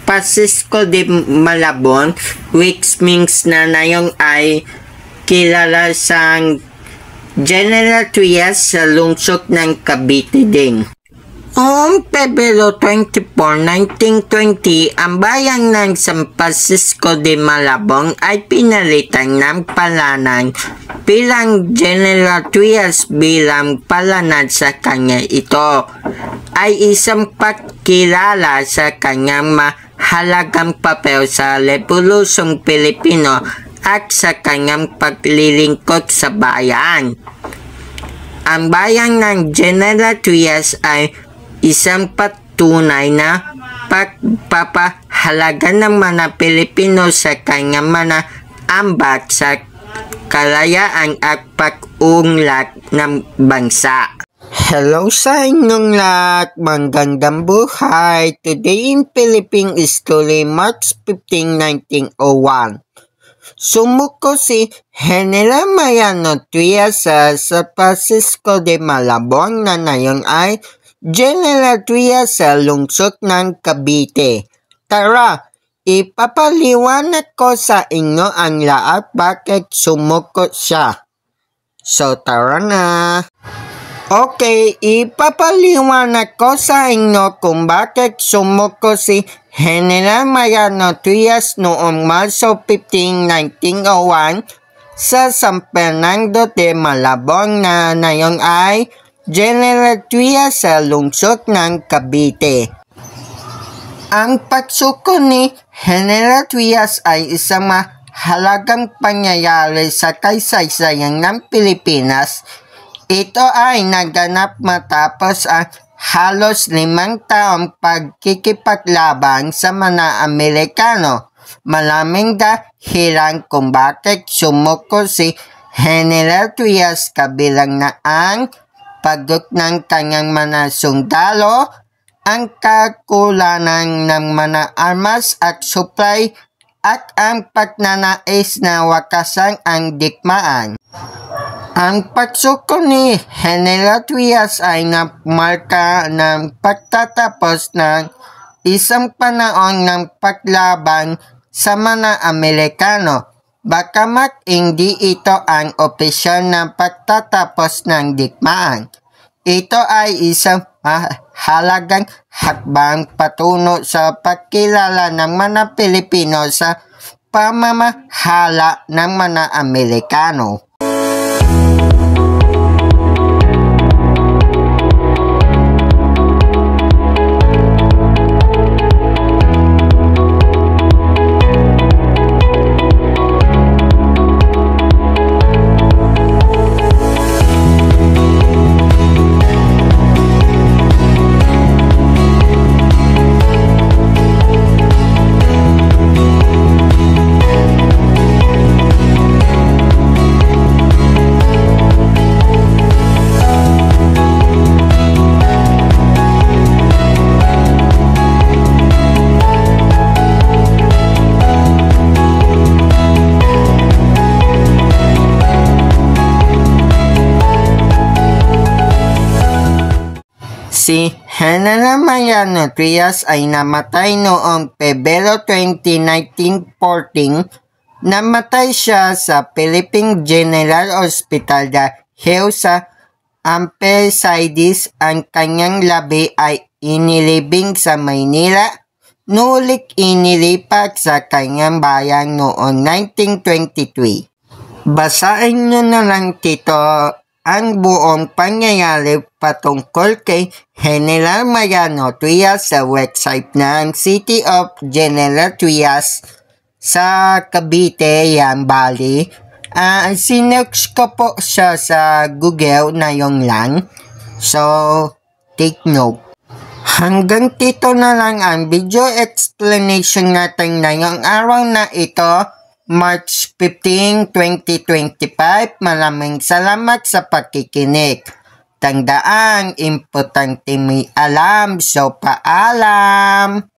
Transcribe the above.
Francisco de Malabon, which means na ngayon ay kilala sa General Trias sa lungsod ng Cavite din. Noong Pebrero 24, 1920, ang bayan ng San Francisco de Malabon ay pinalitan ng palanan bilang General Trias bilang palanad sa kanya. Ito ay isang pagkilala sa kanyang mahalagang papel sa Revolusyong Pilipino at sa kanyang paglilingkod sa bayan. Ang bayan ng General Trias ay isang patunay na pagpapahalaga ng mga Pilipino sa kanyang mga ambag sa kalayaan at pag-unlad ng bansa. Hello sa inyong lahat, magandang buhay. Today in Philippine History, March 15, 1901. Sumuko si General Mariano Trias sa San Francisco de Malabon na ngayon ay General Trias sa lungsod ng Cavite. Tara, ipapaliwanag ko sa inyo ang lahat bakit sumuko siya. So tara na. Okay, ipapaliwanag ko sa inyo kung bakit sumuko si General Mariano Trias noong Marso 15, 1901 sa San Fernando de Malabon na ngayon ay General Trias sa lungsod ng Cavite. Ang pagsuko ni General Trias ay isang mahalagang pangyayari sa kasaysayan ng Pilipinas. Ito ay naganap matapos ang halos 5 taong pagkikipaglaban sa mga Amerikano. Maraming dahilan kung bakit sumuko si General Trias, kabilang na ang pagod ng kanyang mga sundalo, ang kakulangan ng mga armas at supply, at ang pagnanais na wakasan ang digmaan. Ang pagsuko ni General Trias ay namarka ng pagtatapos ng isang panahon ng paglaban sa mga Amerikano. Bagamat hindi ito ang opisyal na pagtatapos ng digmaan, ito ay isang mahalagang hakbang patungo sa pagkilala ng mga Pilipino sa pamamahala ng mga Amerikano. Si General Mariano Trias ay namatay noong Pebrero 20, 1914. Namatay siya sa Philippine General Hospital dahil sa appendicitis. Ang kanyang labi ay inilibing sa Maynila, nulik inilipat sa kanyang bayan noong 1923. Basahin nyo na lang dito ang buong pangyayari patungkol kay General Mariano Trias sa website ng City of General Trias sa Cavite, yan, Bali. Sinearch ko po siya sa Google na yung lang. So, take note. Hanggang dito na lang ang video explanation natin ngayong araw na ito, March 15, 2025. Maraming salamat sa pakikinig. Tandaan, importante may alam. So, paalam!